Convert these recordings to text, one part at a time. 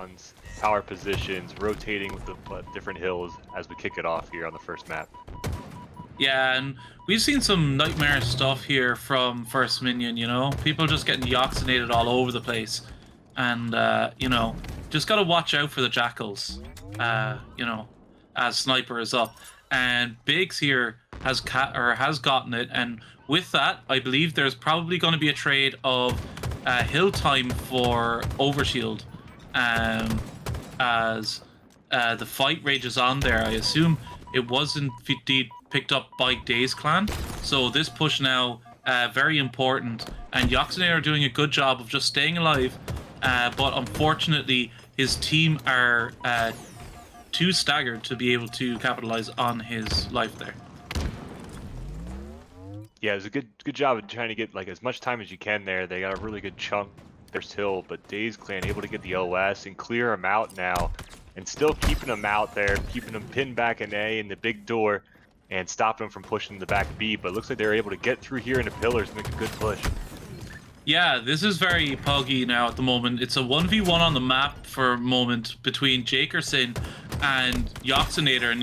spawns, power positions, rotating with the different hills as we kick it off here on the first map. Yeah, and we've seen some nightmare stuff here from First Minion, you know? People just getting yoxinated all over the place. And, you know, just got to watch out for the jackals, you know, as Sniper is up. And Biggs here has gotten it, and with that, I believe there's probably going to be a trade of hill time for Overshield, as the fight rages on there. I assume it was indeed picked up by Dazed Clan, so this push now very important, and Yoxinator are doing a good job of just staying alive, but unfortunately his team are too staggered to be able to capitalize on his life there. Yeah, it was a good job of trying to get like as much time as you can there. They got a really good chunk first hill, but Dazed Clan able to get the OS and clear him out now, and still keeping him out there, keeping him pinned back in A in the big door, and stopping him from pushing the back B. But it looks like they're able to get through here into pillars and make a good push. Yeah, this is very puggy now at the moment. It's a 1v1 on the map for a moment between Jakerson and Yoxinator.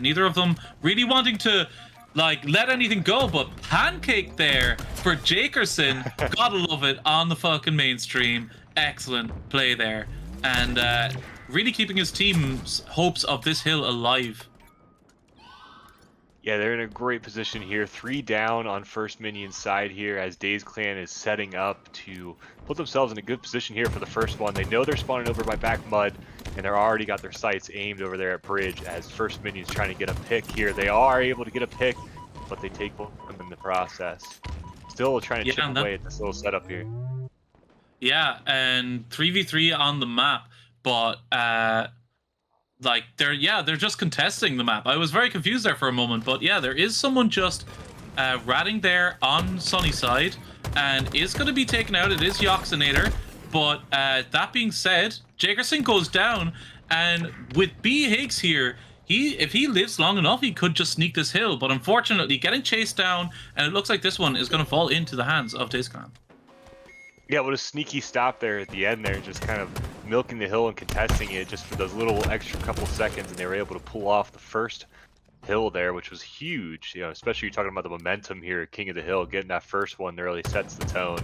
Neither of them really wanting to like let anything go, but pancake there for Jakerson. Gotta love it on the fucking mainstream. Excellent play there, and really keeping his team's hopes of this hill alive. Yeah, they're in a great position here. 3 down on First Minion's side here as Dazed Clan is setting up to put themselves in a good position here for the first one. They know they're spawning over by back mud, and they're already got their sights aimed over there at bridge as First Minion's trying to get a pick here. They are able to get a pick, but they take them in the process. Still trying to chip away at this little setup here. Yeah, and 3v3 on the map, but like they're just contesting the map. I was very confused there for a moment, but yeah, there is someone just ratting there on Sunny side and is going to be taken out. It is Yoxinator, but that being said, Jagerson goes down, and with B Higgs here, if he lives long enough, he could just sneak this hill, but unfortunately getting chased down, and it looks like this one is going to fall into the hands of Dazed Clan. Yeah, what a sneaky stop there at the end there, just kind of milking the hill and contesting it just for those little extra couple seconds, and they were able to pull off the first hill there, which was huge, you know, especially you're talking about the momentum here, King of the Hill, getting that first one that really sets the tone.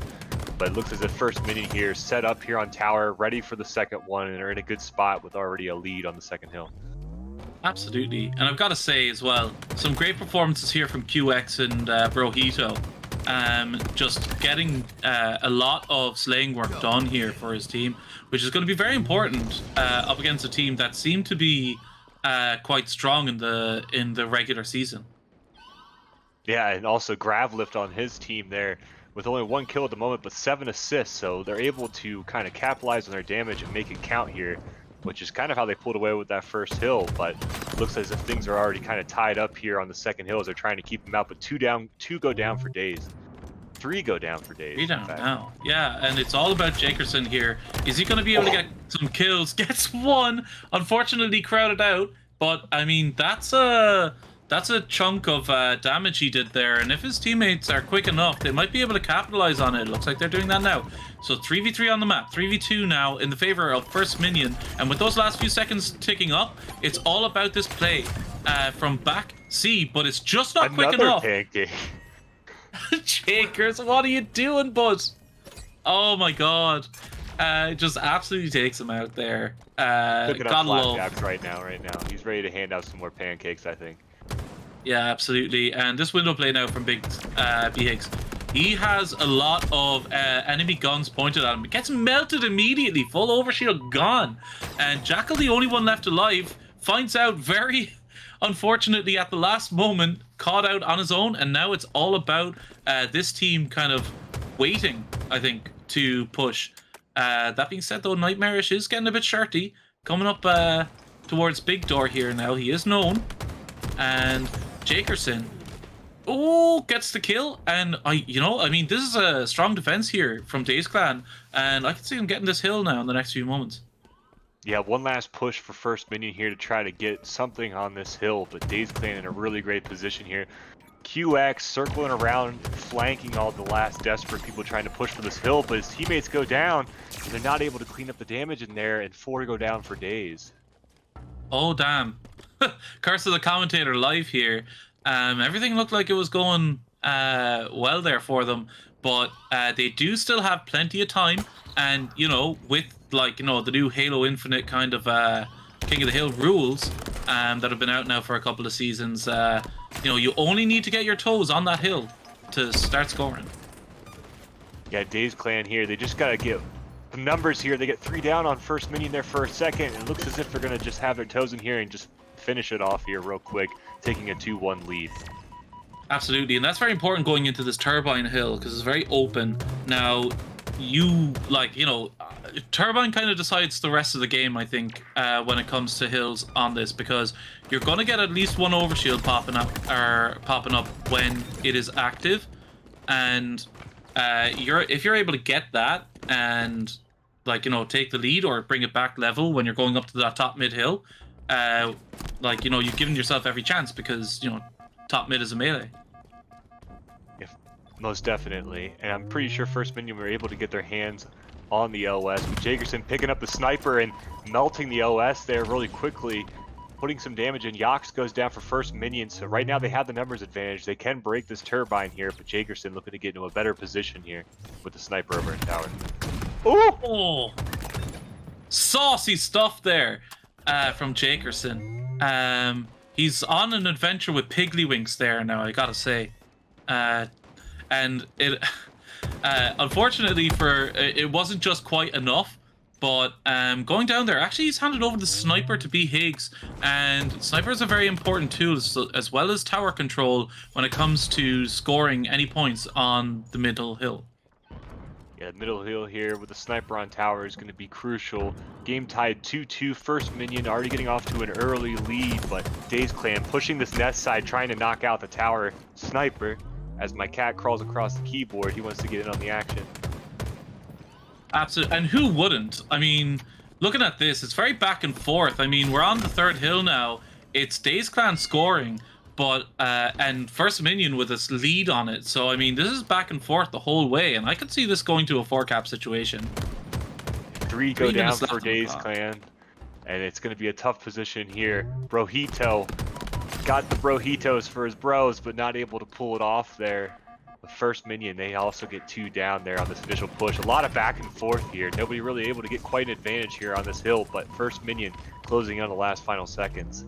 But it looks as if First Minion here set up here on tower, ready for the second one, and they're in a good spot with already a lead on the second hill. Absolutely, and I've got to say as well, some great performances here from QX and Brohito. Just getting a lot of slaying work done here for his team, which is going to be very important up against a team that seemed to be quite strong in the regular season. Yeah, and also Gravlift on his team there with only 1 kill at the moment, but 7 assists, so they're able to kind of capitalize on their damage and make it count here, which is kind of how they pulled away with that first hill. But it looks as if things are already kind of tied up here on the second hill as they're trying to keep them out, but 2 go down for Dazed. 3 go down for Dazed. 3 down now. Yeah, and it's all about Jakerson here. Is he going to be able to get some kills? Gets 1. Unfortunately crowded out, but I mean, that's a chunk of damage he did there, and if his teammates are quick enough, they might be able to capitalize on it. It looks like they're doing that now. So 3v3 on the map, 3v2 now in the favor of First Minion, and with those last few seconds ticking up, it's all about this play from back C, but it's just not quick enough. Pancake. Jakers, what are you doing, bud? Oh my god. Just absolutely takes him out there. Looking up gotta love right now. He's ready to hand out some more pancakes, I think. Yeah, absolutely. And this window play now from Big B Higgs. He has a lot of enemy guns pointed at him. It gets melted immediately. Full overshield gone. And Jackal, the only one left alive, finds out very unfortunately at the last moment, caught out on his own. And now it's all about this team kind of waiting, I think, to push. That being said, though, Nightmarish is getting a bit shirty. Coming up towards Big Door here now. He is known. And Jakerson, gets the kill. And I mean, this is a strong defense here from Dazed Clan, and I can see him getting this hill now in the next few moments. Yeah, one last push for First Minion here to try to get something on this hill, but Dazed Clan in a really great position here. QX circling around, flanking all the last desperate people trying to push for this hill, but his teammates go down, and they're not able to clean up the damage in there, and 4 go down for Dazed. Oh, damn. Curse of the commentator live here. Everything looked like it was going well there for them, but they do still have plenty of time. And, you know, with, like, you know, the new Halo Infinite kind of King of the Hill rules that have been out now for a couple of seasons, you know, you only need to get your toes on that hill to start scoring. Yeah, Dazed Clan here, they just got to get the numbers here. They get 3 down on First Minion there for a second. It looks as if they're going to just have their toes in here and just finish it off here real quick, taking a 2-1 lead. Absolutely, and that's very important going into this Turbine hill because it's very open. Now, you, like, you know, Turbine kind of decides the rest of the game, I think, when it comes to hills on this, because you're going to get at least one overshield popping up when it is active, and if you're able to get that and, like, you know, take the lead or bring it back level when you're going up to that top mid hill, like, you know, you've given yourself every chance because, you know, top mid is a melee. Yeah, most definitely. And I'm pretty sure First Minion were able to get their hands on the OS, with Jagerson picking up the sniper and melting the OS there really quickly, putting some damage in. Yox goes down for First Minion, so right now they have the numbers advantage. They can break this Turbine here, but Jagerson looking to get into a better position here with the sniper over in tower. Ooh! Oh, saucy stuff there from Jagerson. He's on an adventure with Piggly there now, I gotta say. And it, unfortunately it wasn't just quite enough, but going down there, actually he's handed over the sniper to B. Higgs, and sniper is a very important tool as well as tower control when it comes to scoring any points on the middle hill. Yeah, middle hill here with the sniper on tower is going to be crucial. Game tied 2-2. First Minion already getting off to an early lead, but Dazed Clan pushing this nest side, trying to knock out the tower sniper. As my cat crawls across the keyboard, he wants to get in on the action. Absolutely, and who wouldn't? I mean, looking at this, it's very back and forth. I mean, we're on the third hill now. It's Dazed Clan scoring, but and First Minion with this lead on it. So I mean, this is back and forth the whole way, and I could see this going to a 4-cap situation. 3 go down for Dazed Clan, and it's going to be a tough position here. Brojito got the Brojitos for his bros, but not able to pull it off there. The First Minion, they also get 2 down there on this initial push. A lot of back and forth here. Nobody really able to get quite an advantage here on this hill, but First Minion closing on the last final seconds.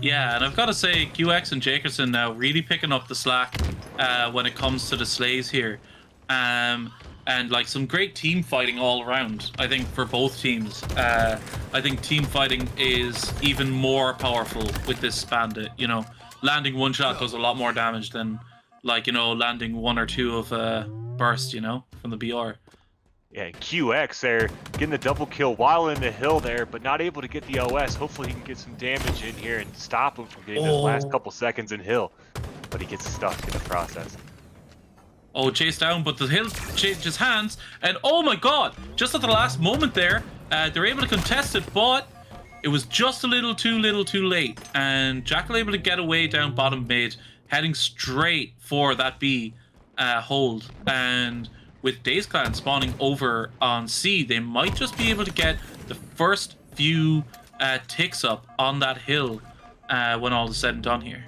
Yeah, and I've got to say, QX and Jakerson now really picking up the slack when it comes to the slays here. And like some great team fighting all around, I think, for both teams. I think team fighting is even more powerful with this Bandit. You know, landing one shot does a lot more damage than, like, you know, landing 1 or 2 of burst, you know, from the BR. Yeah, QX there getting the double kill while in the hill there, but not able to get the OS. Hopefully he can get some damage in here and stop him from getting those last couple seconds in hill. But he gets stuck in the process. Oh, chased down, but the hill changes hands, and oh my god, just at the last moment there, they're able to contest it, but it was just a little too late, and Jackal able to get away down bottom mid, heading straight for that B hold, and with Dazed Clan spawning over on C, they might just be able to get the first few ticks up on that hill when all is said and done here.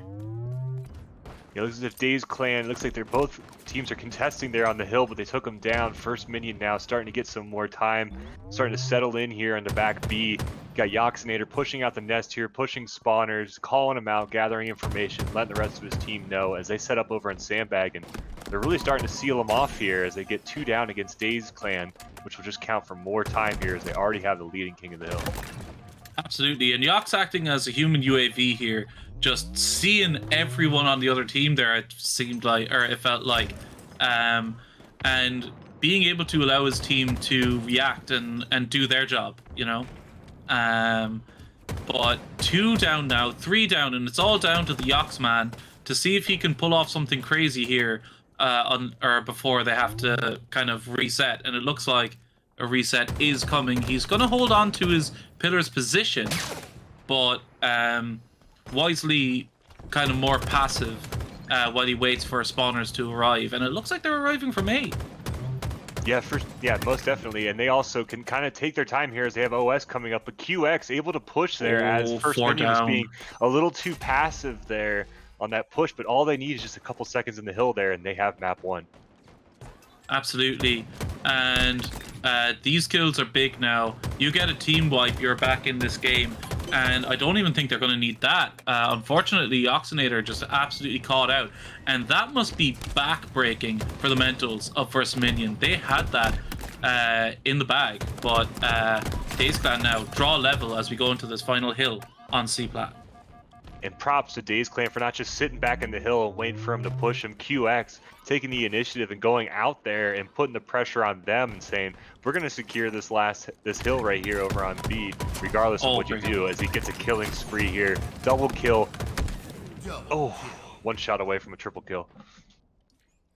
Yeah, looks as if Dazed Clan, looks like they're both teams are contesting there on the hill, but they took them down. First Minion now starting to get some more time, starting to settle in here on the back B. Got Yoxinator pushing out the nest here, pushing spawners, calling them out, gathering information, letting the rest of his team know as they set up over on Sandbag, and they're really starting to seal them off here as they get 2 down against Dazed Clan, which will just count for more time here as they already have the leading King of the Hill. Absolutely, and Yox acting as a human UAV here, just seeing everyone on the other team there, it seemed like, or it felt like, and being able to allow his team to react and do their job, you know. But 2 down now, 3 down, and it's all down to the Yox man to see if he can pull off something crazy here or before they have to kind of reset, and it looks like a reset is coming. He's going to hold on to his pillar's position, but wisely kind of more passive while he waits for spawners to arrive. And it looks like they're arriving from A. Yeah, most definitely. And they also can kind of take their time here as they have OS coming up. But QX able to push there as First Minion was being a little too passive there on that push. But all they need is just a couple seconds in the hill there, and they have map 1. Absolutely. And these kills are big now. You get a team wipe, you're back in this game. And I don't even think they're going to need that. Unfortunately, Oxinator just absolutely caught out. And that must be back-breaking for the mentals of First Minion. They had that in the bag. But Dazed Clan now draw level as we go into this final hill on C-Plat. And props to Dazed Clan for not just sitting back in the hill and waiting for him to push him. QX taking the initiative and going out there and putting the pressure on them and saying, we're going to secure this hill right here over on B, regardless of what you do, as he gets a killing spree here. Double kill. Oh, one shot away from a triple kill.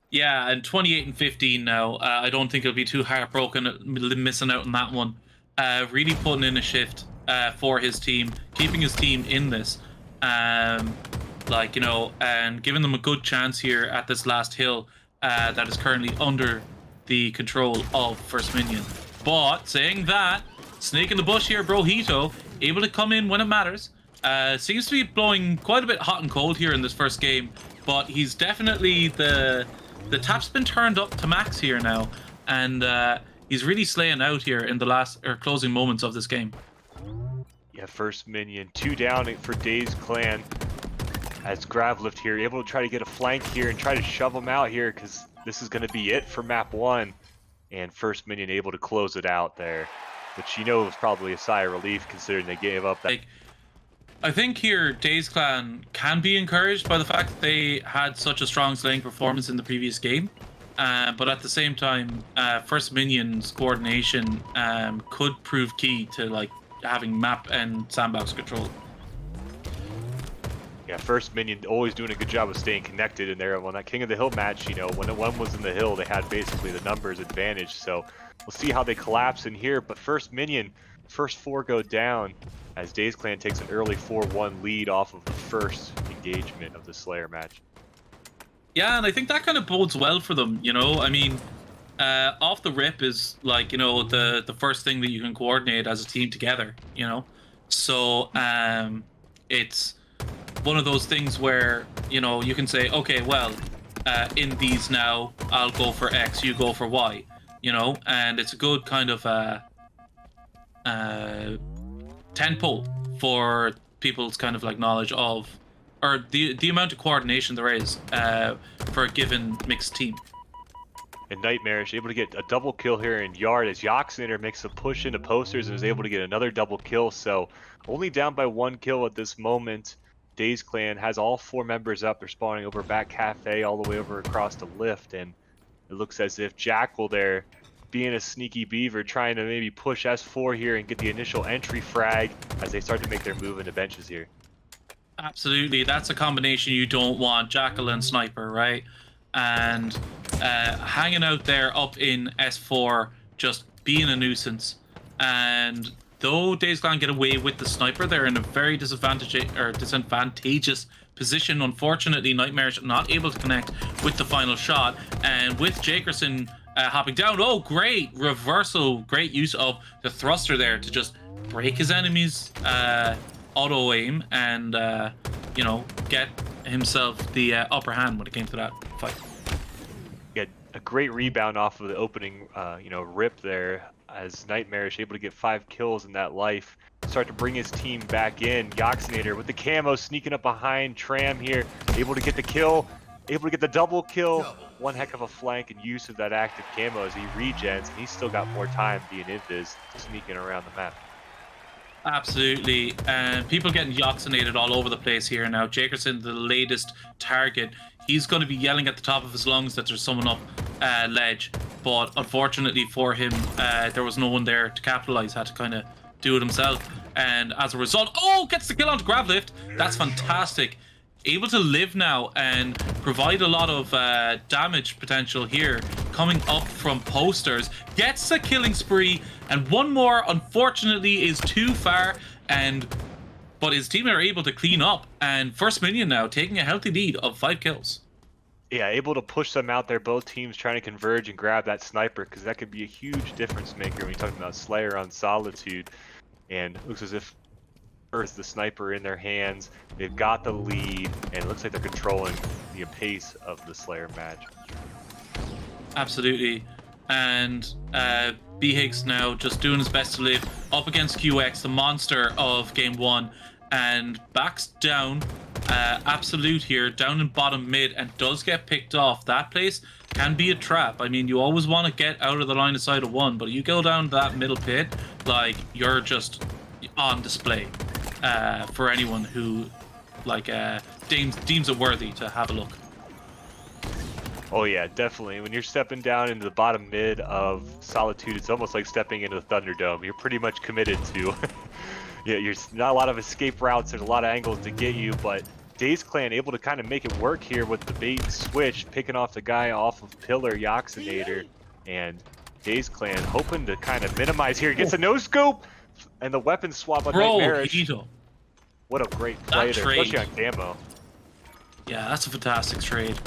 Yeah, and 28 and 15 now. I don't think he'll be too heartbroken missing out on that one. Really putting in a shift for his team, keeping his team in this. And giving them a good chance here at this last hill that is currently under the control of First Minion. But saying that, snake in the bush here, Brojito, able to come in when it matters. Seems to be blowing quite a bit hot and cold here in this first game, but he's definitely the tap's been turned up to max here now, and he's really slaying out here in the last closing moments of this game. Yeah, First Minion 2 down for Dazed Clan as Gravlift here able to try to get a flank here and try to shove them out here, because this is going to be it for map 1, and First Minion able to close it out there, which was probably a sigh of relief considering they gave up that. I think here Dazed Clan can be encouraged by the fact that they had such a strong slaying performance in the previous game, but at the same time, First Minion's coordination could prove key to having map and sandbox control. Yeah, First Minion always doing a good job of staying connected in there. On that King of the Hill match, when one was in the hill, they had basically the numbers advantage. So we'll see how they collapse in here. But First Minion, first 4 go down as Dazed Clan takes an early 4-1 lead off of the first engagement of the Slayer match. Yeah, and I think that kind of bodes well for them. I mean, off the rip is the first thing that you can coordinate as a team together. So it's one of those things where you can say, okay, well, in these now I'll go for X, you go for Y, and it's a good kind of tempo for people's kind of knowledge of, or the amount of coordination there is for a given mixed team. And Nightmarish able to get a double kill here in Yard as Yoxinator makes a push into posters and is able to get another double kill. So only down by 1 kill at this moment. Dazed Clan has all 4 members up. They're spawning over back cafe all the way over across the lift, and it looks as if Jackal there, being a sneaky beaver, trying to maybe push S4 here and get the initial entry frag as they start to make their move into benches here. Absolutely, that's a combination you don't want, Jackal and Sniper, right? And hanging out there up in S4, just being a nuisance. And though Dazed Clan get away with the Sniper, they're in a very disadvantageous position. Unfortunately, Nightmarish not able to connect with the final shot, and with Jakerson hopping down, oh great reversal, great use of the thruster there to just break his enemy's auto aim and get himself the upper hand when it came to that fight. Yeah, a great rebound off of the opening rip there as Nightmarish able to get 5 kills in that life, start to bring his team back in. Yoxinator with the camo sneaking up behind Tram here, able to get the kill, able to get the double kill. One heck of a flank and use of that active camo as he regens, and he's still got more time being invis, sneaking around the map. Absolutely, and people getting Yoxinated all over the place here now. Jakerson, the latest target, he's going to be yelling at the top of his lungs that there's someone up ledge, but unfortunately for him, there was no one there to capitalize, had to kind of do it himself, and as a result, gets the kill onto Gravlift. That's fantastic. Able to live now and provide a lot of damage potential here, coming up from posters, gets a killing spree, and one more unfortunately is too far, and but his team are able to clean up, and First Minion now taking a healthy lead of 5 kills. Yeah, able to push them out there, both teams trying to converge and grab that sniper, because that could be a huge difference maker when you're talking about Slayer on Solitude. And it looks as if Earth, the sniper in their hands, they've got the lead, and it looks like they're controlling the pace of the Slayer match. Absolutely. And B-Higgs now just doing his best to live up against QX, the monster of game 1, and backs down. Absolute here, down in bottom mid, and does get picked off. That place can be a trap. I mean, you always want to get out of the line of sight of one, but you go down to that middle pit, like, you're just on display for anyone who, like, deems it worthy to have a look. Oh yeah, definitely. When you're stepping down into the bottom mid of Solitude, it's almost like stepping into the Thunderdome. You're pretty much committed to... Yeah, there's not a lot of escape routes. There's a lot of angles to get you, but Dazed Clan able to kind of make it work here with the bait and switch, picking off the guy off of Pillar Yoxinator, and Dazed Clan hoping to kind of minimize here. He gets a no scope and the weapon swap on Nightmarish. Hito. What a great play there, especially on Camo. Yeah, that's a fantastic trade.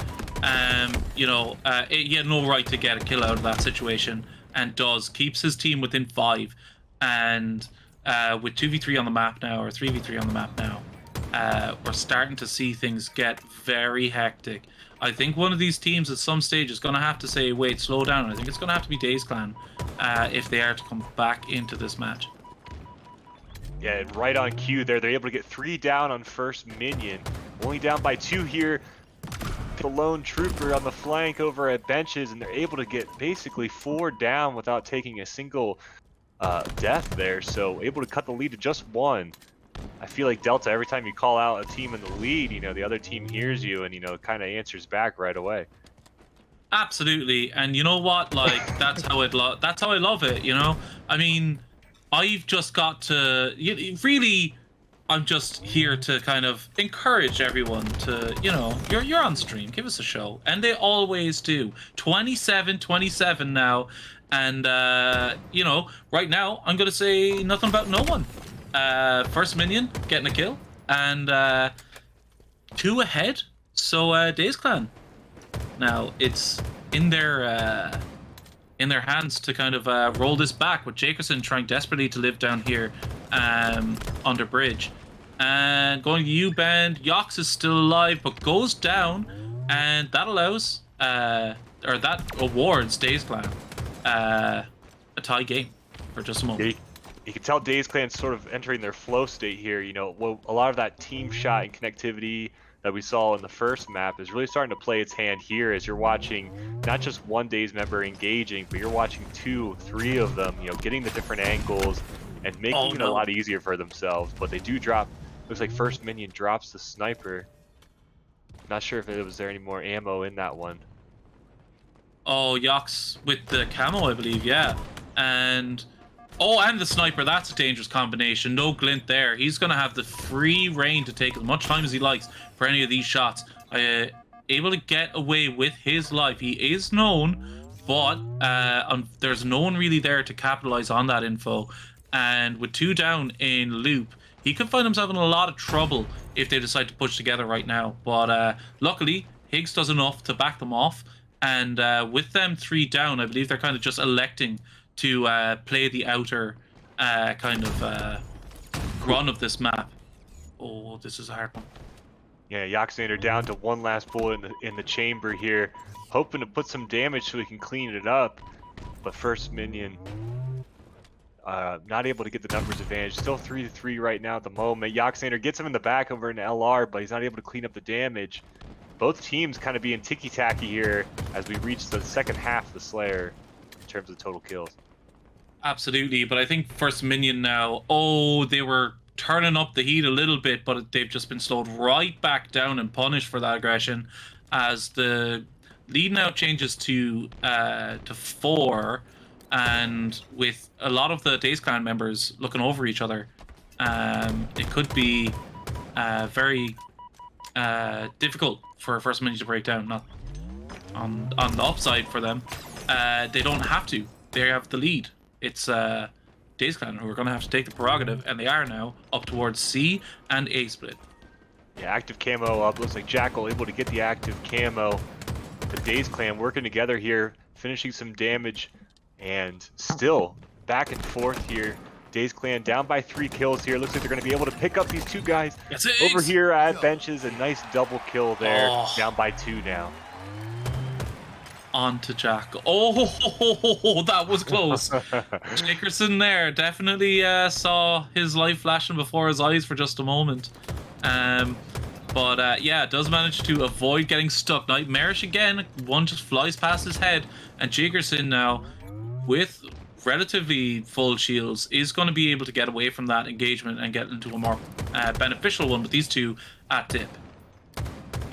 You know, he had no right to get a kill out of that situation, and keeps his team within 5, and with 2v3 on the map now, or 3v3 on the map now, we're starting to see things get very hectic. I think one of these teams at some stage is going to have to say, wait, slow down. I think it's going to have to be Dazed Clan if they are to come back into this match. Yeah, and right on cue there, they're able to get 3 down on First Minion. Only down by 2 here. The lone trooper on the flank over at benches, and they're able to get basically 4 down without taking a single death there, so able to cut the lead to just 1. I feel like Delta, every time you call out a team in the lead, you know, the other team hears you and, you know, kind of answers back right away. Absolutely, and you know what? Like, that's how I love it, you know? I mean, I've just got to... Really, I'm just here to kind of encourage everyone to, you know, you're on stream, give us a show. And they always do. 27-27 now. And, you know, right now, I'm going to say nothing about no one. First Minion getting a kill. And 2 ahead. So, Dazed Clan. Now, it's in their hands to kind of roll this back, with Jakerson trying desperately to live down here under bridge. And going to U-bend, Yox is still alive, but goes down, and that allows, or that awards Dazed Clan a tie game for just a moment. You can tell Dazed Clan's sort of entering their flow state here. You know, a lot of that team shot and connectivity that we saw in the first map is really starting to play its hand here, as you're watching not just one Dazed member engaging, but you're watching 2, 3 of them, you know, getting the different angles and making it a lot easier for themselves. But they do drop, looks like First Minion drops the sniper. Not sure if it was there any more ammo in that one. Oh, Yox with the camo, I believe, yeah. And the sniper, that's a dangerous combination. No glint there. He's going to have the free reign to take as much time as he likes for any of these shots. Able to get away with his life. He is known, but there's no one really there to capitalize on that info. And with 2 down in loop, he could find himself in a lot of trouble if they decide to push together right now. But luckily, Higgs does enough to back them off. And with them 3 down, I believe they're kind of just electing to play the outer kind of run of this map. Oh, this is a hard one. Yeah, Yoxinator down to 1 last bullet in the chamber here, hoping to put some damage so he can clean it up. But First Minion not able to get the numbers advantage. Still 3-3 right now at the moment. Yoxinator gets him in the back over an LR, but he's not able to clean up the damage. Both teams kind of being ticky-tacky here as we reach the second half of the Slayer in terms of total kills. Absolutely, but I think First Minion now, they were turning up the heat a little bit, but they've just been slowed right back down and punished for that aggression, as the lead now changes to 4, and with a lot of the Dazed Clan members looking over each other, it could be very difficult for First Minion to break down. Not on the upside for them, they don't have to. They have the lead. It's Dazed Clan, who are going to have to take the prerogative, and they are now up towards C and A split. Yeah, active camo up. Looks like Jackal able to get the active camo. The Dazed Clan working together here, finishing some damage, and still back and forth here. Dazed Clan down by 3 kills here. Looks like they're going to be able to pick up these 2 guys over here at benches. A nice double kill there, down by 2 now. On to Jackal. Oh, that was close. Dickerson there definitely saw his life flashing before his eyes for just a moment. But yeah, does manage to avoid getting stuck. Nightmarish again, one just flies past his head, and Jiggerson now, with relatively full shields, is going to be able to get away from that engagement and get into a more beneficial one with these 2 at dip.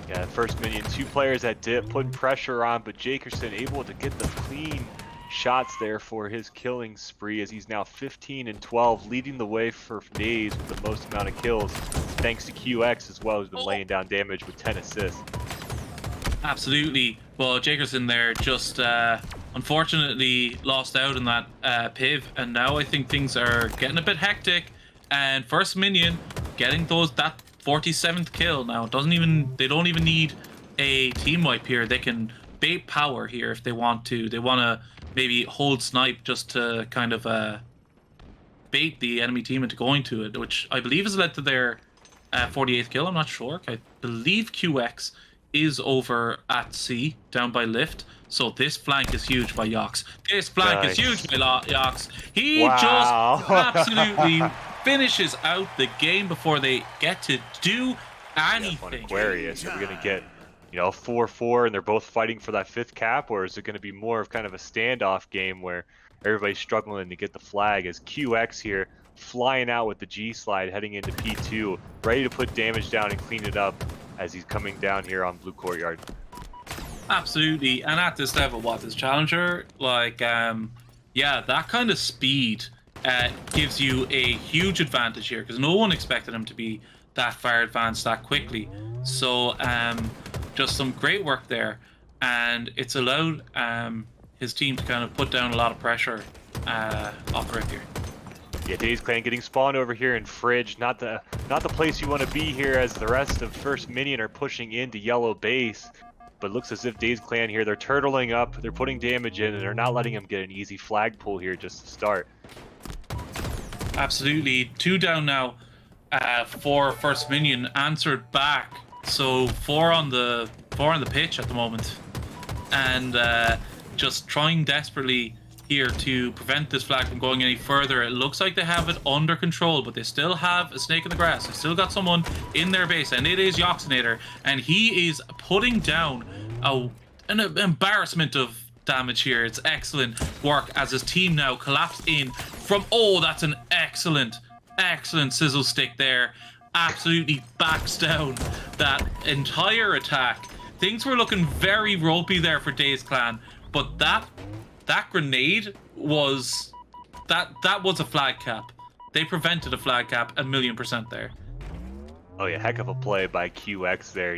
Yeah, First Minion, 2 players at dip, putting pressure on, but Jakerson able to get the clean shots there for his killing spree, as he's now 15 and 12, leading the way for Daze with the most amount of kills, thanks to QX as well, who's been laying down damage with 10 assists. Absolutely. Well, Jakerson there just unfortunately lost out in that piv, and now I think things are getting a bit hectic, and First Minion getting that 47th kill now. They don't even need a team wipe here. They can bait power here if they want to. They want to maybe hold snipe just to kind of bait the enemy team into going to it, which I believe has led to their 48th kill. I'm not sure. I believe QX is over at C, down by lift. So this flank is huge by Yox. This flank is huge by Yox. He just absolutely finishes out the game before they get to do anything. Yeah, Aquarius, are we going to get, 4-4 and they're both fighting for that 5th cap, or is it going to be more of kind of a standoff game where everybody's struggling to get the flag, as QX here flying out with the G slide heading into P2, ready to put damage down and clean it up as he's coming down here on Blue Courtyard. Absolutely, and at this level, this challenger, yeah, that kind of speed gives you a huge advantage here, because no one expected him to be that far advanced that quickly. So just some great work there, and it's allowed his team to kind of put down a lot of pressure off the rip here. Yeah, Dazed Clan getting spawned over here in Fridge, not the place you want to be here, as the rest of First Minion are pushing into yellow base. But it looks as if Dazed Clan here, they're turtling up, they're putting damage in, and they're not letting him get an easy flag pull here just to start. Absolutely. 2 down now for First Minion, answered back. So 4 on the pitch at the moment. And just trying desperately here to prevent this flag from going any further. It looks like they have it under control, but they still have a snake in the grass. They still got someone in their base, and it is Yoxinator, and he is putting down an embarrassment of damage here. It's excellent work as his team now collapse in from, that's an excellent sizzle stick there. Absolutely backs down that entire attack. Things were looking very ropey there for Dazed Clan, but that grenade was that was a flag cap. They prevented a flag cap 1,000,000% there. Oh yeah, heck of a play by QX there.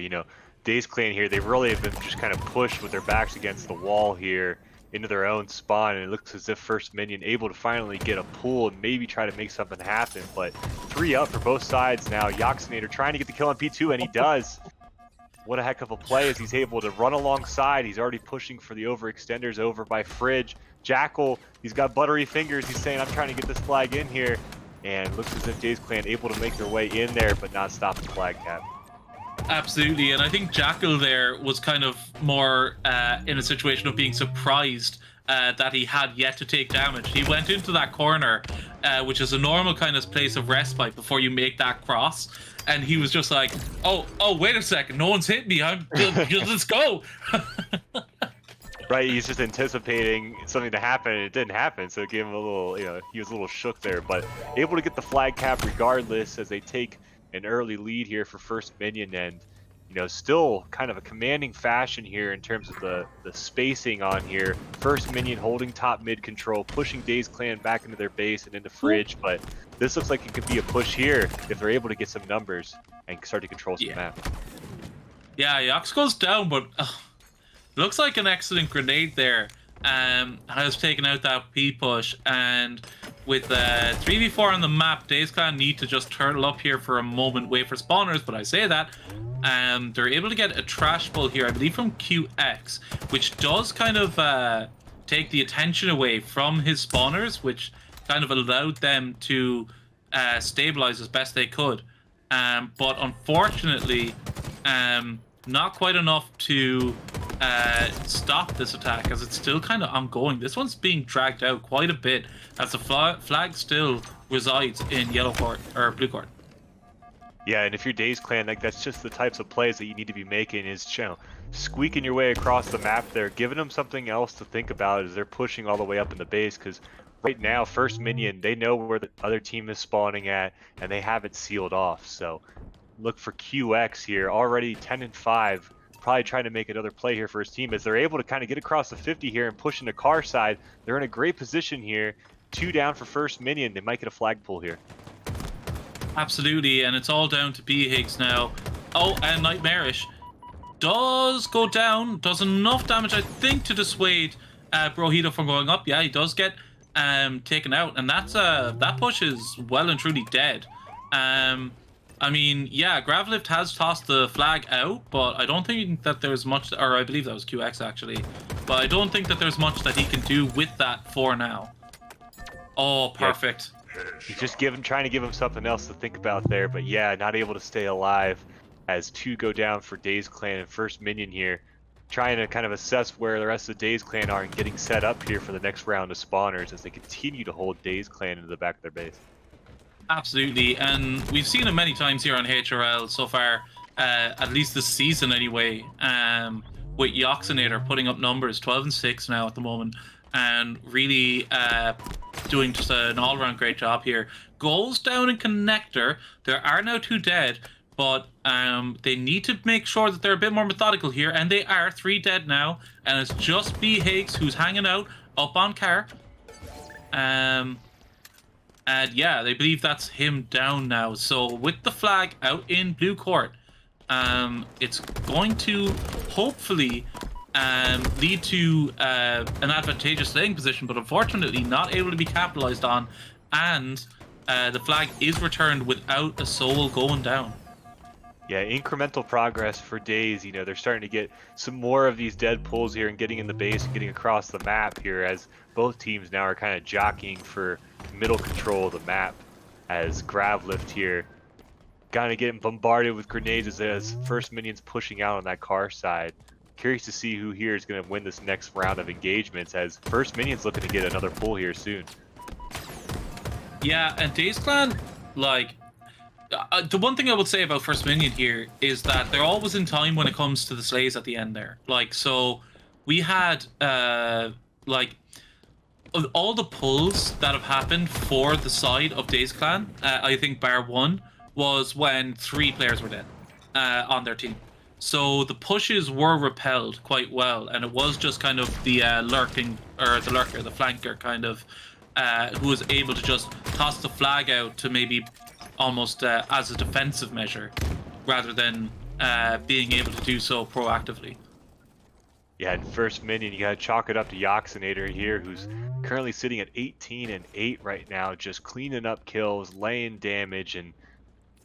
Dazed Clan here, they really have been just kind of pushed with their backs against the wall here into their own spawn, and it looks as if First Minion able to finally get a pull and maybe try to make something happen. But 3 up for both sides now. Yoxinator trying to get the kill on P2, and he does. What a heck of a play, as he's able to run alongside. He's already pushing for the overextenders over by Fridge. Jackal, he's got buttery fingers. He's saying, I'm trying to get this flag in here. And looks as if Dazed Clan able to make their way in there, but not stop the flag cap. Absolutely, and I think Jackal there was kind of more in a situation of being surprised that he had yet to take damage. He went into that corner, which is a normal kind of place of respite before you make that cross, and he was just like, oh, wait a second, no one's hit me, let's go. Right, he's just anticipating something to happen, and it didn't happen, so it gave him a little, he was a little shook there, but able to get the flag cap regardless, as they take an early lead here for First Minion, and still kind of a commanding fashion here in terms of the spacing on here. First Minion holding top mid control, pushing Dazed Clan back into their base and into Fridge, but this looks like it could be a push here if they're able to get some numbers and start to control some map. Yeah, Yox goes down, but looks like an excellent grenade there. Has taken out that P push, and with 3v4 on the map, Dazed Clan need to just turtle up here for a moment, wait for spawners, but I say that. They're able to get a trash pull here, I believe from QX, which does kind of take the attention away from his spawners, which kind of allowed them to stabilize as best they could. But unfortunately, not quite enough to stop this attack, as it's still kind of ongoing. This one's being dragged out quite a bit, as the flag still resides in yellow court or blue court. Yeah, and if you're Dazed Clan, like that's just the types of plays that you need to be making, is squeaking your way across the map there, giving them something else to think about as they're pushing all the way up in the base, because right now, First Minion, they know where the other team is spawning at, and they have it sealed off. So look for QX here, already 10-5, probably trying to make another play here for his team, as they're able to kind of get across the 50 here and push into car side. They're in a great position here. 2 down for First Minion. They might get a flag pull here. Absolutely, and it's all down to B-Higgs now. Oh, and Nightmarish does go down, does enough damage, I think, to dissuade Brohito from going up. Yeah, he does get taken out, and that's that push is well and truly dead. I mean, yeah, Gravlift has tossed the flag out, but I don't think that there's much, or I believe that was QX actually, but I don't think that there's much that he can do with that for now. Oh, perfect. Yeah. He's just trying to give him something else to think about there, but yeah, not able to stay alive as 2 go down for Dazed Clan and First Minion here, trying to kind of assess where the rest of Dazed Clan are and getting set up here for the next round of spawners as they continue to hold Dazed Clan into the back of their base. Absolutely, and we've seen it many times here on HRL so far, at least this season anyway, with Yoxinator putting up numbers, 12-6 now at the moment, and really doing just an all-around great job here. Goals down in Connector. There are now 2 dead, but they need to make sure that they're a bit more methodical here, and they are 3 dead now, and it's just B-Higgs who's hanging out up on car. And yeah, they believe that's him down now. So with the flag out in blue court, it's going to hopefully lead to an advantageous slaying position, but unfortunately not able to be capitalized on, and the flag is returned without a soul going down. Yeah, incremental progress for Daze. You know, they're starting to get some more of these dead pulls here and getting in the base and getting across the map here, as both teams now are kind of jockeying for middle control of the map, as Gravlift here kind of getting bombarded with grenades as First Minion's pushing out on that car side. Curious to see who here is going to win this next round of engagements, as First Minion's looking to get another pull here soon. Yeah, and Dazed Clan, like, the one thing I would say about First Minion here is that they're always in time when it comes to the slays at the end there. Like, so we had, like, all the pulls that have happened for the side of Dazed Clan, I think bar 1, was when 3 players were dead on their team. So the pushes were repelled quite well, and it was just kind of the lurking, or the lurker, the flanker kind of, who was able to just toss the flag out to maybe almost as a defensive measure, rather than being able to do so proactively. Yeah, and First Minion, you gotta chalk it up to Yoxinator here, who's currently sitting at 18-8 right now, just cleaning up kills, laying damage, and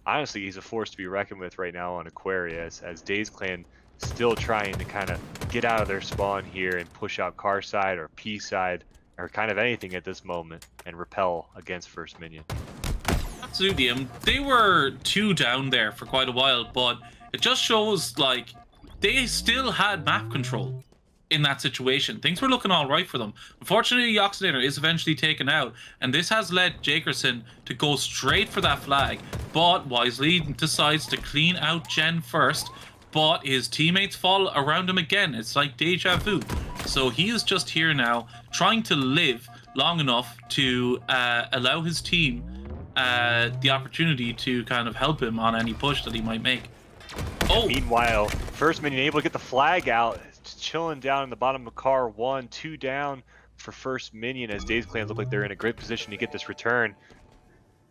honestly, he's a force to be reckoned with right now on Aquarius, as Dazed Clan still trying to kind of get out of their spawn here and push out car side or P side, or kind of anything at this moment, and repel against First Minion. Absolutely, they were 2 down there for quite a while, but it just shows, like, they still had map control in that situation. Things were looking all right for them. Unfortunately, Yoxinator is eventually taken out, and this has led Jakerson to go straight for that flag, but wisely decides to clean out Jen first, but his teammates fall around him again. It's like deja vu. So he is just here now, trying to live long enough to allow his team the opportunity to kind of help him on any push that he might make. Oh! Meanwhile, First Minion able to get the flag out, just chilling down in the bottom of car 1, 2 down for First Minion, as Dazed Clan look like they're in a great position to get this return.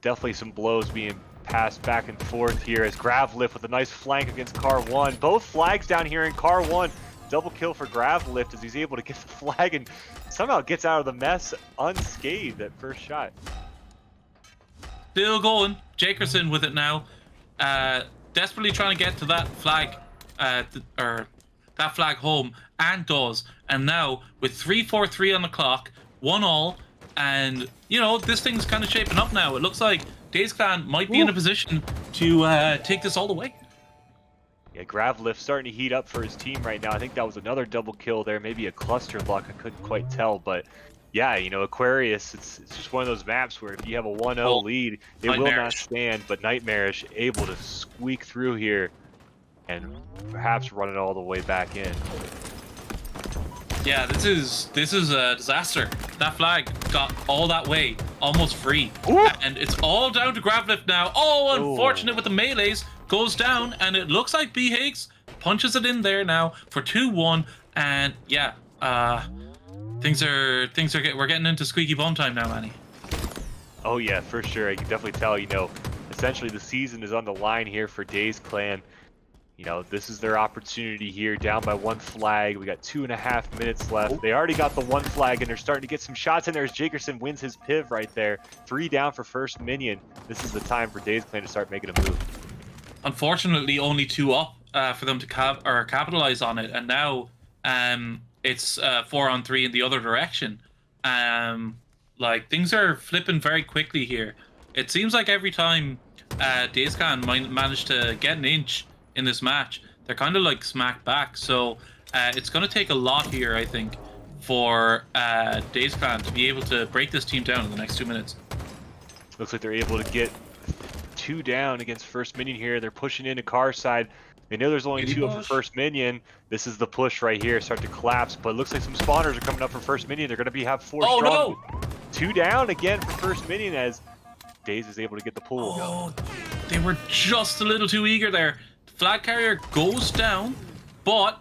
Definitely some blows being passed back and forth here, as Gravlift with a nice flank against car 1. Both flags down here in car 1. Double kill for Gravlift, as he's able to get the flag and somehow gets out of the mess unscathed at first shot. still going. Jakerson with it now. Desperately trying to get to that flag, or that flag home, and does. And now with 3:43 on the clock, 1-1, and you know this thing's kind of shaping up now. It looks like Dazed Clan might be in a position to take this all the way. Yeah, Gravlift starting to heat up for his team right now. I think that was another double kill there, maybe a cluster block. I couldn't quite tell, but yeah, you know, Aquarius, it's just one of those maps where if you have a 1-0 lead, it will not stand, but Nightmarish able to squeak through here and perhaps run it all the way back in. Yeah, this is a disaster. That flag got all that way, almost free. Ooh. And it's all down to Gravlift now. Oh, unfortunate with the melees. Goes down, and it looks like B-Higgs punches it in there now for 2-1. And yeah, we're getting into squeaky bum time now, Manny. Oh yeah, for sure. I can definitely tell, you know, essentially the season is on the line here for Dazed Clan. You know, this is their opportunity here, down by 1 flag. We got 2.5 minutes left. They already got the 1 flag, and they're starting to get some shots in there as Jakerson wins his piv right there. 3 down for First Minion. This is the time for Dazed Clan to start making a move. Unfortunately, only 2 up for them to capitalize on it, and now it's 4-on-3 in the other direction. Like, things are flipping very quickly here. It seems like every time Dazed Clan manage to get an inch in this match, they're kind of like smacked back. So it's going to take a lot here, I think, for Dazed Clan to be able to break this team down in the next 2 minutes. Looks like they're able to get 2 down against First Minion here. They're pushing into car side. They know there's only 2 up for First Minion. This is the push right here, start to collapse, but it looks like some spawners are coming up for First Minion. They're going to have 4 strong. No! 2 down again for First Minion as Dazed is able to get the pull. Oh, they were just a little too eager there. The flag carrier goes down, but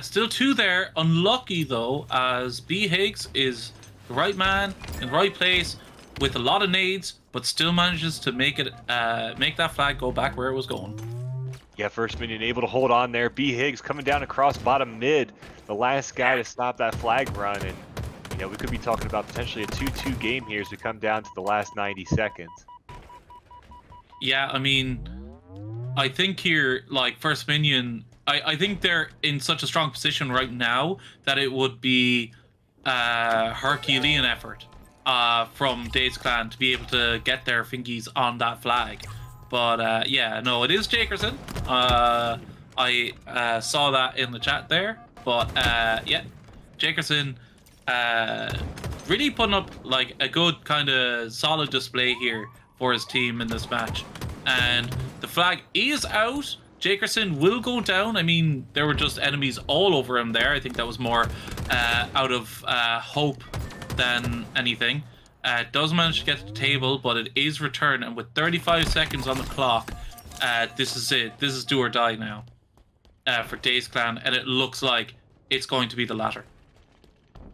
still 2 there. Unlucky though, as B-Higgs is the right man in the right place with a lot of nades, but still manages to make that flag go back where it was going. Yeah, First Minion able to hold on there. B-Higgs coming down across bottom mid, the last guy to stop that flag run, and you know, we could be talking about potentially a 2-2 game here as we come down to the last 90 seconds. Yeah, I mean, I think here, like, First Minion, I think they're in such a strong position right now that it would be a Herculean effort from Dazed Clan to be able to get their fingies on that flag. But yeah, no, it is Jakerson. I saw that in the chat there. But yeah, Jakerson really putting up like a good kind of solid display here for his team in this match. And the flag is out. Jakerson will go down. I mean, there were just enemies all over him there. I think that was more out of hope than anything. Does manage to get to the table, but it is returned, and with 35 seconds on the clock, this is it. This is do or die now for Dazed Clan, and it looks like it's going to be the latter.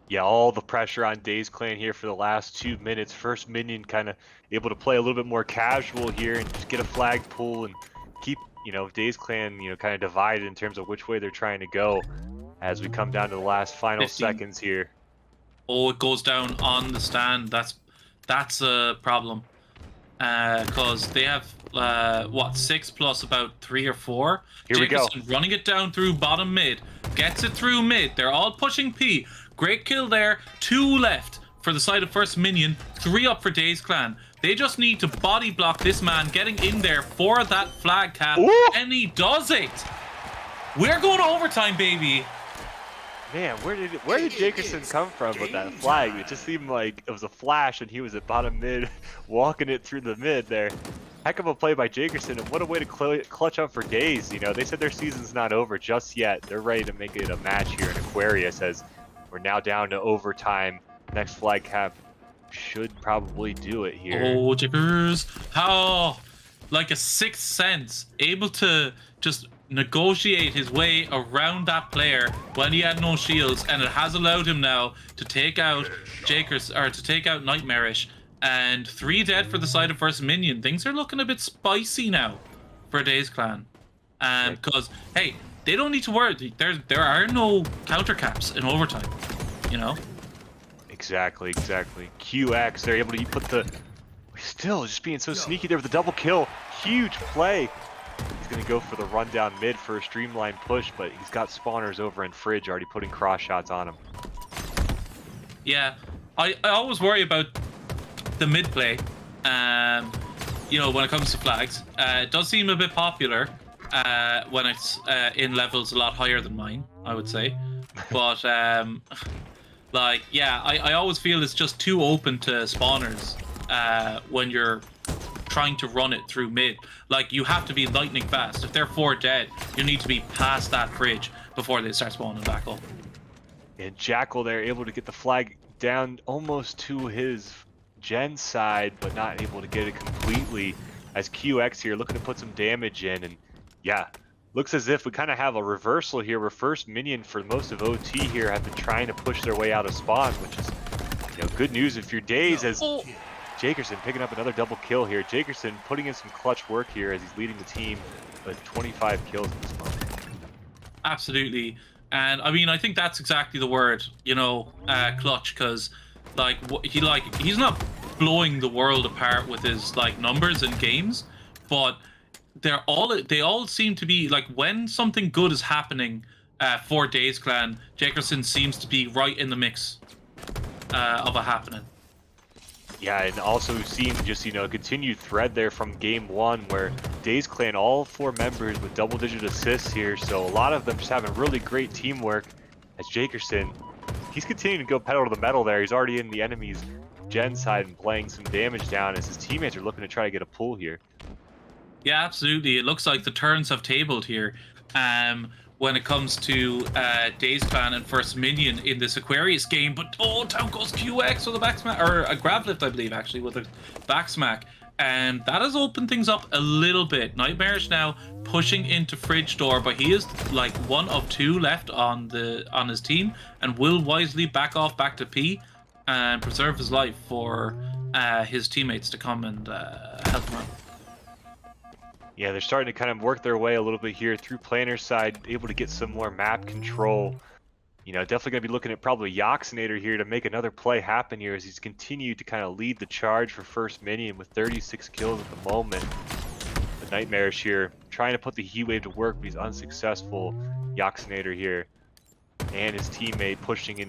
Yeah, all the pressure on Dazed Clan here for the last 2 minutes. First Minion kind of able to play a little bit more casual here and just get a flag pull and keep, you know, Dazed Clan, you know, kind of divided in terms of which way they're trying to go as we come down to the last final 15 seconds here. Oh, it goes down on the stand. That's a problem. Because they have, what, 6 plus about 3 or 4? Here we go. Running it down through bottom mid. Gets it through mid. They're all pushing P. Great kill there. 2 left for the side of First Minion. 3 up for Dazed Clan. They just need to body block this man getting in there for that flag cap. Ooh. And he does it. We're going to overtime, baby. Man, where did Jakerson come from with that flag? It just seemed like it was a flash and he was at bottom mid, walking it through the mid there. Heck of a play by Jakerson, and what a way to clutch up for Dazed. You know, they said their season's not over just yet. They're ready to make it a match here in Aquarius as we're now down to overtime. Next flag cap should probably do it here. Oh, Jakers. How, like a sixth sense, able to just negotiate his way around that player when he had no shields, and it has allowed him now to take out Jakers, or to take out Nightmarish, and 3 dead for the side of First Minion. Things are looking a bit spicy now for Dazed Clan, and because hey, they don't need to worry. There are no counter caps in overtime, you know. Exactly. QX, they're able to put the Still just being so sneaky there with the double kill. Huge play. He's going to go for the rundown mid for a streamlined push, but he's got spawners over in Fridge already putting cross shots on him. Yeah, I always worry about the mid play. You know, when it comes to flags, it does seem a bit popular when it's in levels a lot higher than mine, I would say. But like, yeah, I always feel it's just too open to spawners when you're trying to run it through mid. Like, you have to be lightning fast. If they're 4 dead, you need to be past that Fridge before they start spawning back up. And Jackal there able to get the flag down almost to his gen side, but not able to get it completely, as QX here looking to put some damage in. And yeah, looks as if we kind of have a reversal here where First Minion for most of OT here have been trying to push their way out of spawn, which is, you know, good news if you're Dazed, as Jakerson picking up another double kill here. Jakerson putting in some clutch work here as he's leading the team with 25 kills at this moment. Absolutely. And I mean, I think that's exactly the word, you know, clutch, because like he's not blowing the world apart with his like numbers and games, but they all seem to be like, when something good is happening for Dazed Clan, Jakerson seems to be right in the mix of it happening. Yeah, and also we've seen just, you know, a continued thread there from game 1 where Dazed Clan, all 4 members with double-digit assists here, so a lot of them just having really great teamwork. As Jakerson, he's continuing to go pedal to the metal there. He's already in the enemy's gen side and playing some damage down as his teammates are looking to try to get a pull here. Yeah, absolutely. It looks like the turns have tabled here. When it comes to Dazed Clan and First Minion in this Aquarius game, but down goes QX with a back smack, or a grab lift, I believe, actually, with a back smack, and that has opened things up a little bit. Nightmarish now pushing into Fridge door, but he is like 1 of 2 left on his team, and will wisely back off back to P and preserve his life for his teammates to come and help him out. Yeah, they're starting to kind of work their way a little bit here through Planner's side, able to get some more map control. You know, definitely going to be looking at probably Yoxinator here to make another play happen here as he's continued to kind of lead the charge for First Minion with 36 kills at the moment. The Nightmarish here trying to put the heat wave to work, but he's unsuccessful. Yoxinator here and his teammate pushing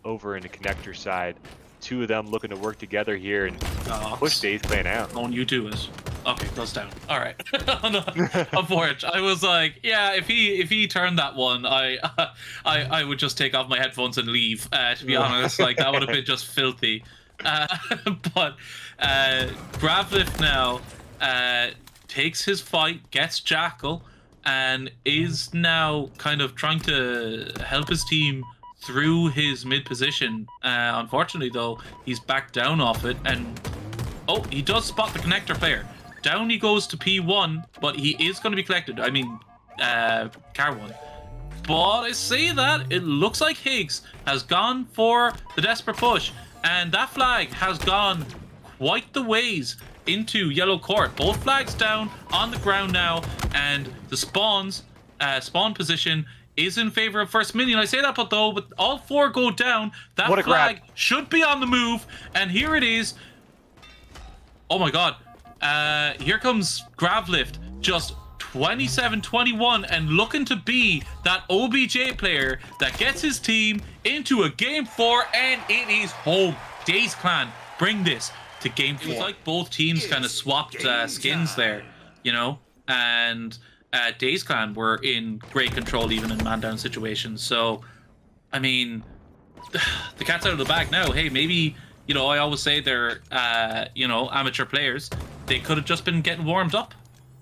over in the connector side. 2 of them looking to work together here and push Dazed Clan out. Oh, you do it. Okay, goes down. All right. I'm for it. I was like, yeah, if he turned that one, I would just take off my headphones and leave. To be honest, like, that would have been just filthy. But Gravlift now takes his fight, gets Jackal, and is now kind of trying to help his team through his mid position. Unfortunately, though, he's back down off it, and he does spot the connector player. Down he goes to P1, but he is going to be collected. I mean, Car 1. But I say that, it looks like Higgs has gone for the desperate push, and that flag has gone quite the ways into yellow court. Both flags down on the ground now, and the spawn position is in favor of First Minion. I say that, but all 4 go down. That flag should be on the move, and here it is. Oh my god. Here comes Gravlift, just 27-21, and looking to be that OBJ player that gets his team into a game 4, and it is home. Dazed Clan bring this to game 4. It's like both teams kind of swapped skins there, you know, and Dazed Clan were in great control even in man-down situations. So, I mean, the cat's out of the bag now. Hey, maybe, you know, I always say they're, you know, amateur players. They could have just been getting warmed up.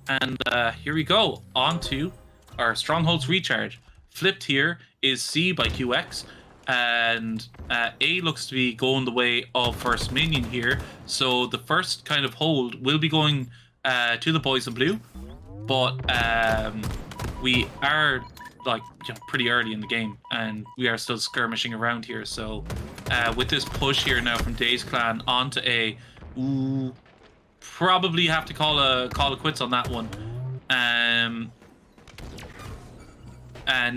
And here we go. On to our Strongholds recharge. Flipped here is C by QX. And A looks to be going the way of First Minion here. So the first kind of hold will be going to the boys in blue. But we are, like, you know, pretty early in the game, and we are still skirmishing around here. So with this push here now from Dazed Clan onto A, probably have to call a quits on that one. And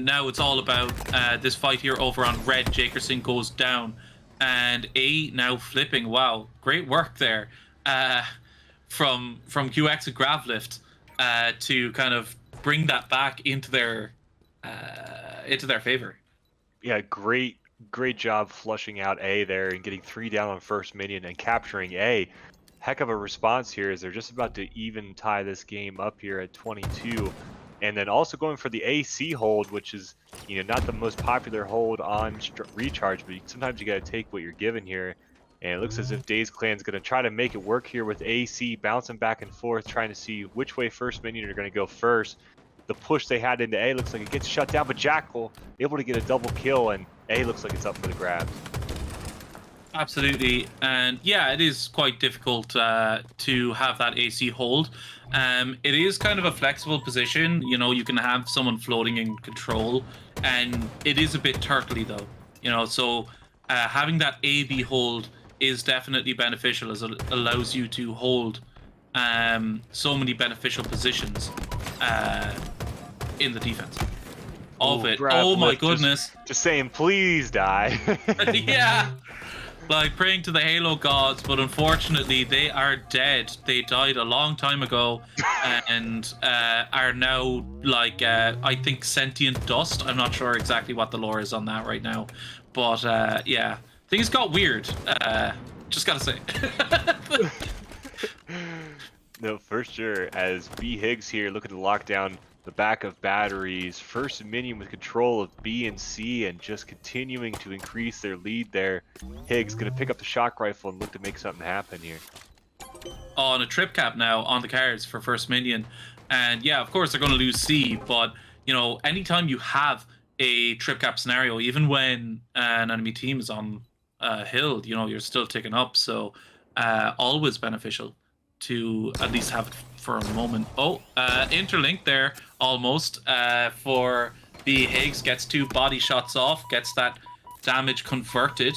now it's all about this fight here over on red. Jakerson goes down, and A now flipping. Wow, great work there. from QX and Gravlift to kind of bring that back into their favor. Yeah, great job flushing out A there and getting 3 down on First Minion and capturing A. Heck of a response here as they're just about to even tie this game up here at 22. And then also going for the AC hold, which is, not the most popular hold on recharge, but sometimes you got to take what you're given here. And it looks as if Dazed Clan's going to try to make it work here with AC, bouncing back and forth, trying to see which way First Minion are going to go first. The push they had into A looks like it gets shut down, but Jackal able to get a double kill, and A looks like it's up for the grabs. Absolutely, and yeah, it is quite difficult to have that AC hold. It is kind of a flexible position. You can have someone floating in control, and it is a bit turtly though. So having that AB hold is definitely beneficial, as it allows you to hold so many beneficial positions in the defense of it. Oh my goodness! Just saying, please die. Yeah. Like praying to the Halo gods, but unfortunately they are dead. They died a long time ago, and are now like I think sentient dust. I'm not sure exactly what the lore is on that right now, but yeah, things got weird. Just gotta say. No, for sure. As B Higgs here looking to lock down the back of batteries. First Minion with control of B and C and just continuing to increase their lead there. Higgs going to pick up the shock rifle and look to make something happen here. On a trip cap now on the cards for First Minion. And yeah, of course they're going to lose C, but anytime you have a trip cap scenario, even when an enemy team is on hill, you're still ticking up. So always beneficial to at least have it for a moment. Interlink there almost for B Higgs. Gets 2 body shots off, gets that damage converted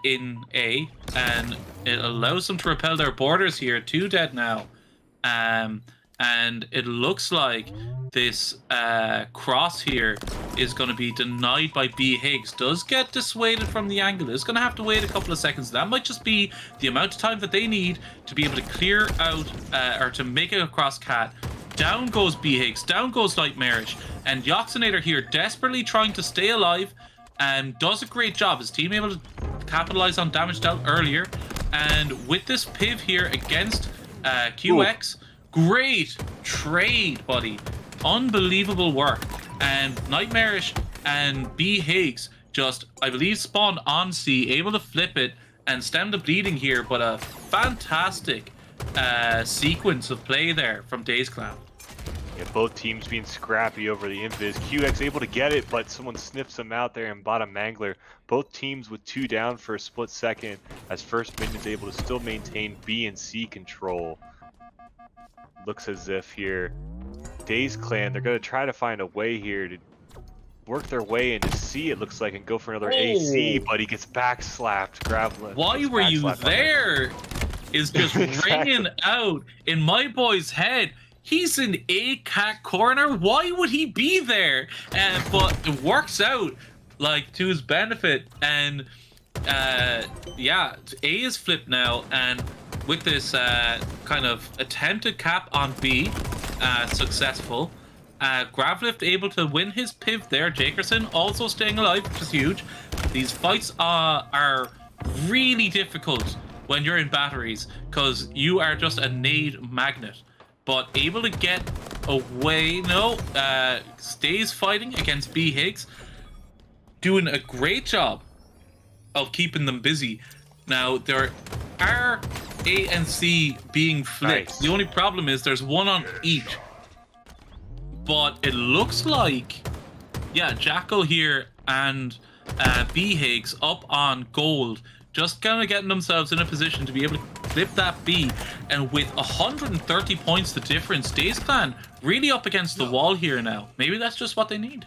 in A, and it allows them to repel their borders here. 2 dead now. And it looks like this cross here is going to be denied by B Higgs. Does get dissuaded from the angle. Is going to have to wait a couple of seconds. That might just be the amount of time that they need to be able to clear out or to make it across Cat. Down goes B Higgs. Down goes Nightmarish. And Yoxinator here desperately trying to stay alive and does a great job. His team able to capitalize on damage dealt earlier. And with this piv here against QX, great trade, buddy. Unbelievable work. And Nightmarish and B Higgs just, I believe, spawned on C, able to flip it and stem the bleeding here. But a fantastic sequence of play there from Dazed Clan. Yeah, both teams being scrappy over the invis. QX able to get it, but someone sniffs him out there and bottom Mangler. Both teams with 2 down for a split second, as First Minion's able to still maintain B and C control. Looks as if here, Dazed Clan, they're going to try to find a way here to work their way into C, it looks like, and go for another AC, but he gets backslapped. Gravlin. Why were you there? Is just ringing out in my boy's head. He's in A cat corner. Why would he be there? But it works out like to his benefit. And yeah, A is flipped now, and with this kind of attempted cap on B, successful. Gravlift able to win his piv there. Jakerson also staying alive, which is huge. These fights are really difficult when you're in batteries because you are just a nade magnet. But able to get away, stays fighting against B Higgs, doing a great job of keeping them busy. Now there are A and C being flipped. Nice. The only problem is there's one on each. But it looks like, yeah, Jackal here and B Higgs up on gold, just kind of getting themselves in a position to be able to flip that B. And with 130 points the difference, Dazed Clan really up against the wall here now. Maybe that's just what they need.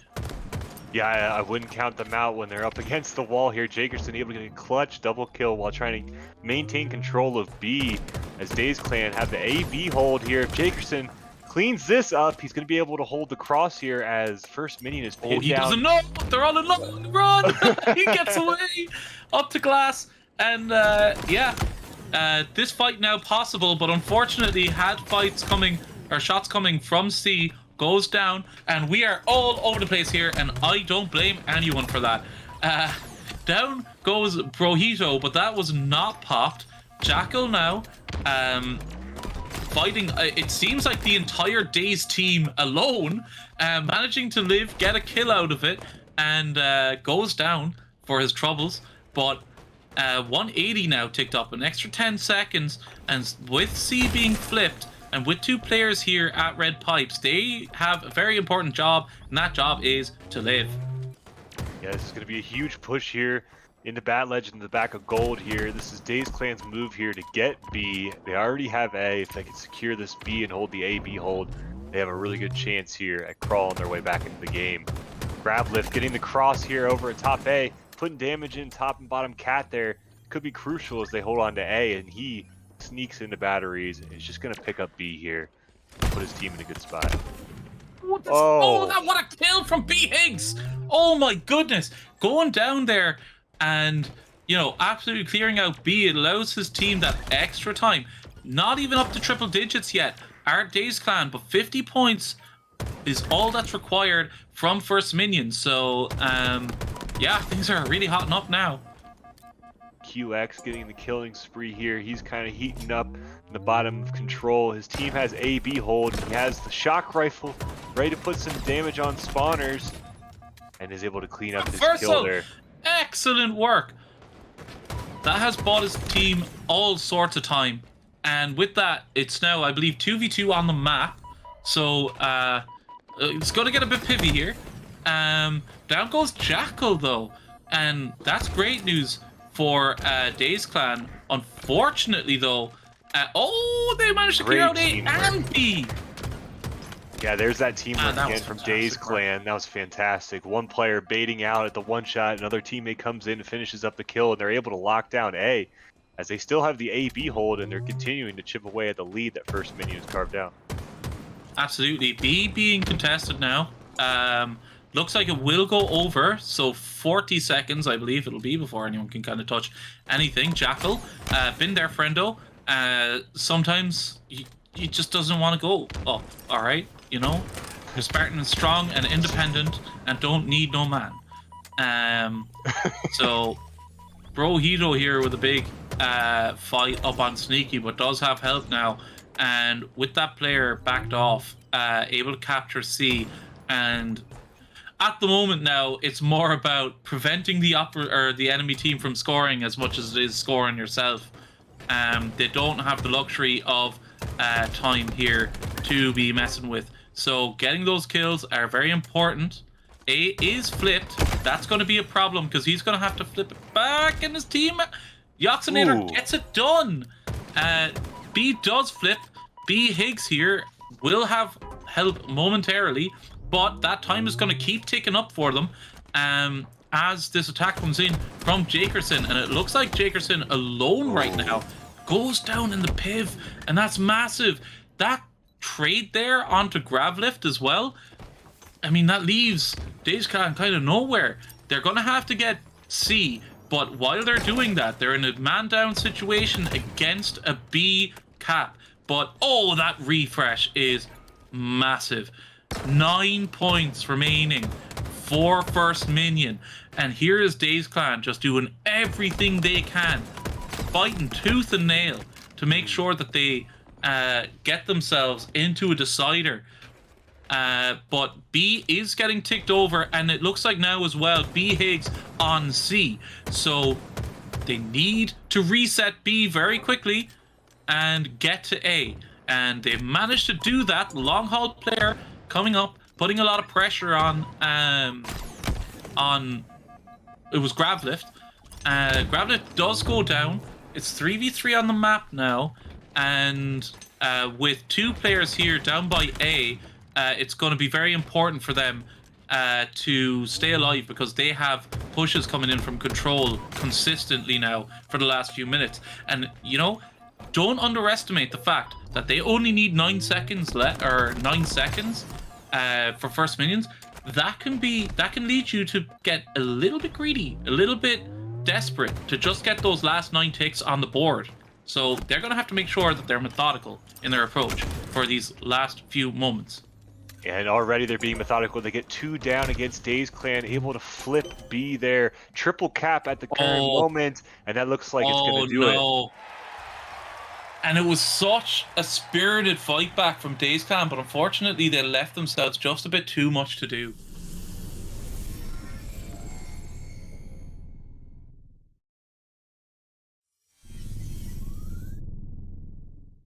Yeah, I wouldn't count them out when they're up against the wall here. Jakerson able to get a clutch double kill while trying to maintain control of B, as Dazed Clan have the A-B hold here. If Jakerson cleans this up, he's going to be able to hold the cross here as First Minion is pinned down. He doesn't know. They're on a long run. He gets away up to glass. And yeah, this fight now possible, but unfortunately had shots coming from C, goes down, and we are all over the place here, and I don't blame anyone for that. Down goes Brojito, but that was not popped. Jackal now fighting, it seems like the entire Dazed team alone, managing to live, get a kill out of it, and goes down for his troubles. But 180 now ticked up, an extra 10 seconds, and with C being flipped, and with 2 players here at Red Pipes, they have a very important job, and that job is to live. Yeah, this is going to be a huge push here into Bad Legend in the back of gold here. This is Dazed Clan's move here to get B. They already have A. If they can secure this B and hold the A-B hold, they have a really good chance here at crawling their way back into the game. Grab lift, getting the cross here over at top A, putting damage in top and bottom cat there. Could be crucial as they hold on to A, and he sneaks into batteries and is just going to pick up B here, put his team in a good spot. What a kill from B Higgs! Oh my goodness, going down there and, you know, absolutely clearing out B. It allows his team that extra time. Not even up to triple digits yet, our Dazed Clan, but 50 points is all that's required from First Minion. So, yeah, things are really hotting up now. QX getting the killing spree here. He's kind of heating up in the bottom of control. His team has A-B hold. He has the shock rifle ready to put some damage on spawners and is able to clean up his kill there. Excellent work. That has bought his team all sorts of time. And with that, it's now, I believe, 2v2 on the map. So, it's going to get a bit pivy here. Down goes Jackal, though. And that's great news for Dazed Clan. Unfortunately, though, they managed to clear out A and B. Yeah, there's that teamwork again from Dazed Clan. That was fantastic. One player baiting out at the one shot, another teammate comes in and finishes up the kill, and they're able to lock down A, as they still have the A-B hold, and they're continuing to chip away at the lead that First Minion has carved out. Absolutely. B being contested now. Looks like it will go over, so 40 seconds, I believe it'll be, before anyone can kind of touch anything. Jackal, been there, friendo. Sometimes he just doesn't want to go up, all right? You know, you're Spartan and strong and independent and don't need no man. So, Brojito here with a big fight up on Sneaky, but does have help now. And with that player backed off, able to capture C, and at the moment now, it's more about preventing the enemy team from scoring as much as it is scoring yourself. They don't have the luxury of time here to be messing with. So getting those kills are very important. A is flipped. That's going to be a problem because he's going to have to flip it back, and his team, Yoxinator, gets it done. B does flip. B Higgs here will have help momentarily, but that time is going to keep ticking up for them as this attack comes in from Jakerson, and it looks like Jakerson alone right now goes down in the piv, and that's massive. That trade there onto Gravlift as well, I mean, that leaves Dazed Clan kind of nowhere. They're going to have to get C, but while they're doing that, they're in a man-down situation against a B cap. But, oh, that refresh is massive. 9 points remaining for First Minion. And here is Dazed Clan just doing everything they can, fighting tooth and nail to make sure that they get themselves into a decider. But B is getting ticked over, and it looks like now as well, B Higgs on C. So they need to reset B very quickly and get to A. And they've managed to do that. Long haul player coming up, putting a lot of pressure on it was Gravlift. Gravlift does go down. It's 3v3 on the map now, and with 2 players here down by A, it's going to be very important for them to stay alive, because they have pushes coming in from control consistently now for the last few minutes. And you know, don't underestimate the fact that they only need 9 seconds left, or 9 seconds for First Minions. That can lead you to get a little bit greedy, a little bit desperate to just get those last 9 ticks on the board. So they're going to have to make sure that they're methodical in their approach for these last few moments. And already they're being methodical. They get 2 down against Dazed Clan, able to flip B there. Triple cap at the current moment, and that looks like it's going to do it. And it was such a spirited fight back from Dazed Clan, but unfortunately they left themselves just a bit too much to do.